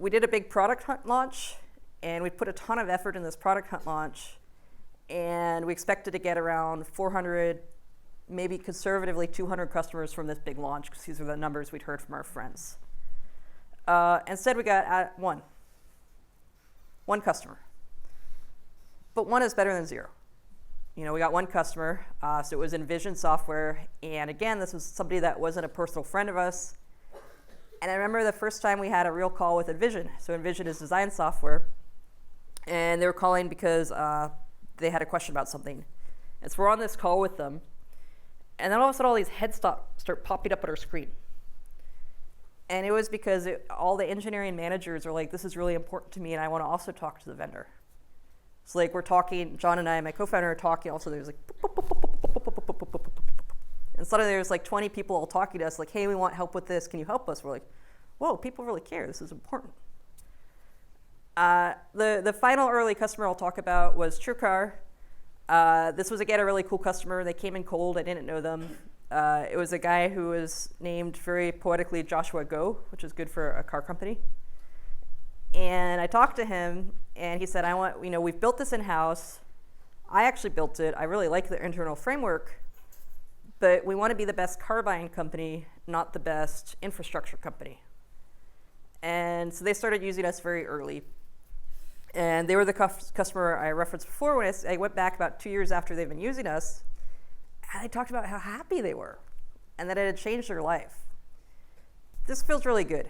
we did a big product hunt launch, and we put a ton of effort in this product hunt launch, and we expected to get around 400, maybe conservatively 200 customers from this big launch, because these are the numbers we'd heard from our friends. Instead, we got one customer. But one is better than zero. You know, we got one customer, so it was Envision Software, and again, this was somebody that wasn't a personal friend of us. And I remember the first time we had a real call with Envision. So Envision is design software, and they were calling because they had a question about something. And so we're on this call with them, and then all of a sudden all these heads start popping up at our screen. And it was because all the engineering managers are like, this is really important to me, and I want to also talk to the vendor. So like we're talking, John and I, my co-founder, are talking, also there's like, and suddenly there's like 20 people all talking to us, like, hey, we want help with this, can you help us? We're like, whoa, people really care, this is important. The final early customer I'll talk about was TrueCar. This was, again, a really cool customer. They came in cold, I didn't know them. It was a guy who was named very poetically Joshua Go, which is good for a car company. And I talked to him, and he said, we've built this in-house. I actually built it. I really like the internal framework, but we want to be the best car buying company, not the best infrastructure company. And so they started using us very early. And they were the customer I referenced before when I went back about 2 years after they've been using us, and they talked about how happy they were and that it had changed their life. This feels really good.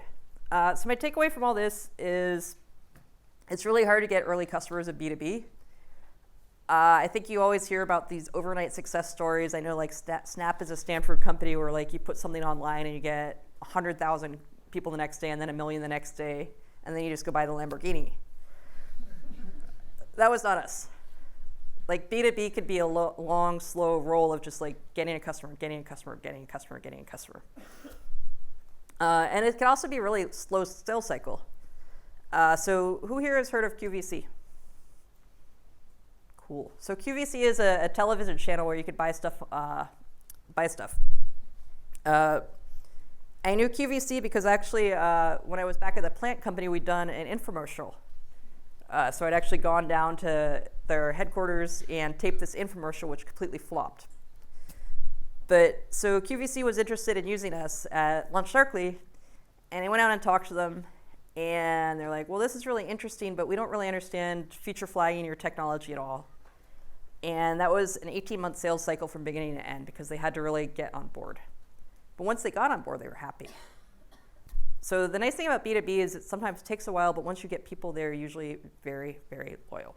So my takeaway from all this is it's really hard to get early customers in B2B. I think you always hear about these overnight success stories. I know like Snap is a Stanford company where like you put something online and you get 100,000 people the next day and then 1 million the next day, and then you just go buy the Lamborghini. That was not us. Like B2B could be a long, slow roll of just like getting a customer, getting a customer, getting a customer, getting a customer. And it can also be a really slow sales cycle. So who here has heard of QVC? Cool. So QVC is a television channel where you could buy stuff. I knew QVC because actually when I was back at the plant company, we'd done an infomercial. So I'd actually gone down to their headquarters and taped this infomercial, which completely flopped. But so QVC was interested in using us at LanchDarkly, and I went out and talked to them, and they're like, well, this is really interesting, but we don't really understand feature flagging your technology at all. And that was an 18-month sales cycle from beginning to end because they had to really get on board. But once they got on board, they were happy. So the nice thing about B2B is it sometimes takes a while, but once you get people, they're usually very, very loyal.